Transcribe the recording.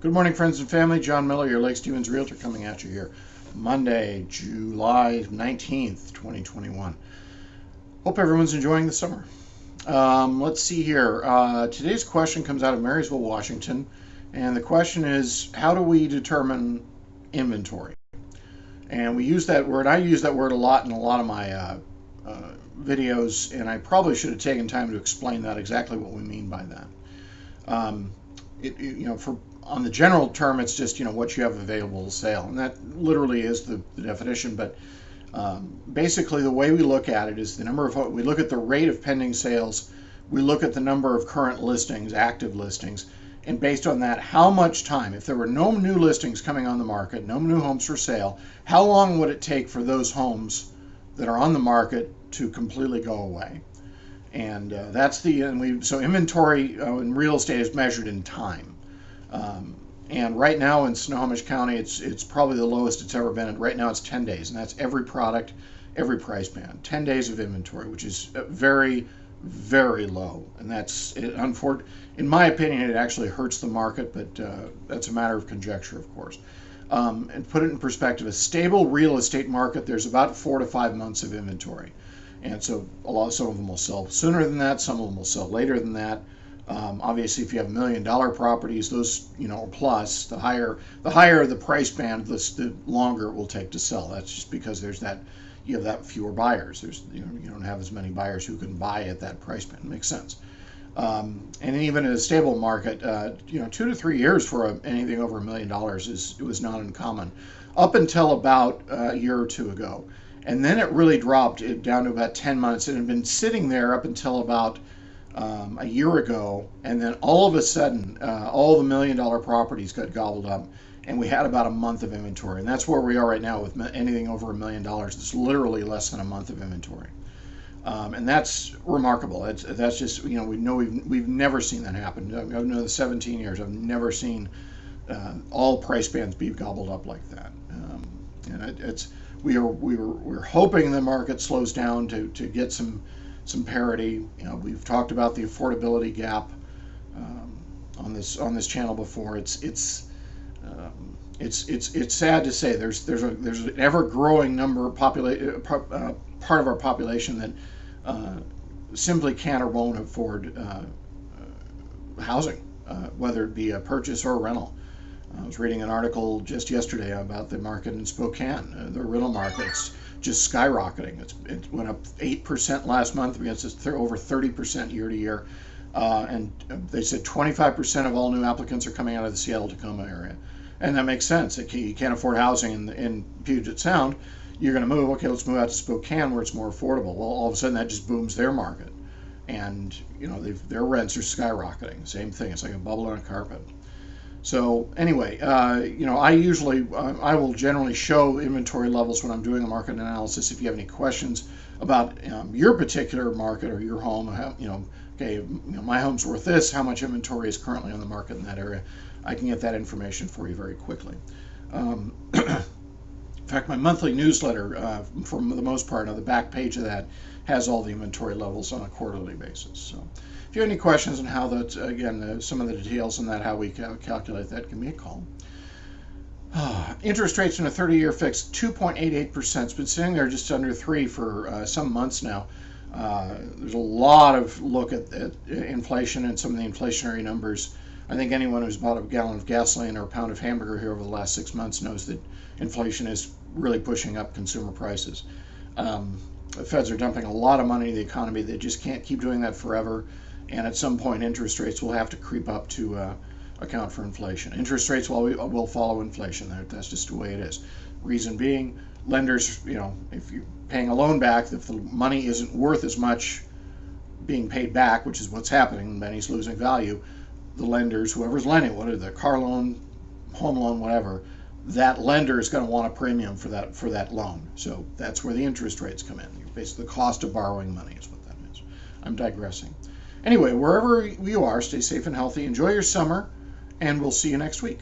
Good morning, friends and family. John Miller, your Lake Stevens Realtor, coming at you here. Monday, July 19th, 2021. Hope everyone's enjoying the summer. Let's see here. Today's question comes out of Marysville, Washington. And the question is, how do we determine inventory? And we use that word. I use that word a lot in a lot of my videos, and I probably should have taken time to explain that, exactly what we mean by that. On the general term, it's just what you have available to sale, and that literally is the definition. But basically, the way we look at it is we look at the rate of pending sales, we look at the number of current listings, active listings, and based on that, how much time, if there were no new listings coming on the market, no new homes for sale, how long would it take for those homes that are on the market to completely go away? And so inventory in real estate is measured in time. And right now in Snohomish County, it's probably the lowest it's ever been. And right now it's 10 days, and that's every product, every price band. 10 days of inventory, which is very, very low. And that's, in my opinion, it actually hurts the market, but that's a matter of conjecture, of course. And put it in perspective, a stable real estate market, there's about 4 to 5 months of inventory. And so some of them will sell sooner than that, some of them will sell later than that. Obviously, if you have $1 million properties, those plus the higher the price band, the longer it will take to sell. That's just because you have that fewer buyers. You don't have as many buyers who can buy at that price band. It makes sense. And even in a stable market, 2 to 3 years for anything over $1 million was not uncommon, up until about a year or two ago. And then it really dropped it down to about 10 months. It had been sitting there up until about a year ago, and then all of a sudden, all the $1 million properties got gobbled up, and we had about a month of inventory. And that's where we are right now with anything over $1 million. It's literally less than a month of inventory, and that's remarkable. That's just we've never seen that happen. I've known the 17 years. I've never seen all price bands be gobbled up like that. And we're hoping the market slows down to get some parity. We've talked about the affordability gap on this channel before. It's sad to say there's an ever growing number of part of our population that simply can't or won't afford housing, whether it be a purchase or a rental. I was reading an article just yesterday about the market in Spokane, the rental market's just skyrocketing. It went up 8% last month against over 30% year to year. And they said 25% of all new applicants are coming out of the Seattle-Tacoma area. And that makes sense. You can't afford housing in Puget Sound. You're going to move. Okay, let's move out to Spokane where it's more affordable. Well, all of a sudden that just booms their market. And, their rents are skyrocketing. Same thing. It's like a bubble on a carpet. So anyway, I will generally show inventory levels when I'm doing a market analysis. If you have any questions about your particular market or your home, my home's worth this, how much inventory is currently on the market in that area, I can get that information for you very quickly. In fact, my monthly newsletter, for the most part, on the back page of that, has all the inventory levels on a quarterly basis. So if you have any questions on how that, again, some of the details on that, how we calculate that, give me a call. Interest rates in a 30-year fixed, 2.88%. It's been sitting there just under 3 for some months now. There's a lot of look at inflation and some of the inflationary numbers. I think anyone who's bought a gallon of gasoline or a pound of hamburger here over the last 6 months knows that inflation is really pushing up consumer prices. The feds are dumping a lot of money in the economy. They just can't keep doing that forever. And at some point, interest rates will have to creep up to account for inflation. Interest rates will follow inflation. That's just the way it is. Reason being, lenders, if you're paying a loan back, if the money isn't worth as much being paid back, which is what's happening, money's losing value, the lenders, whoever's lending, whether the car loan, home loan, whatever, that lender is going to want a premium for that loan. So that's where the interest rates come in. Basically, the cost of borrowing money is what that is. I'm digressing. Anyway, wherever you are, stay safe and healthy. Enjoy your summer, and we'll see you next week.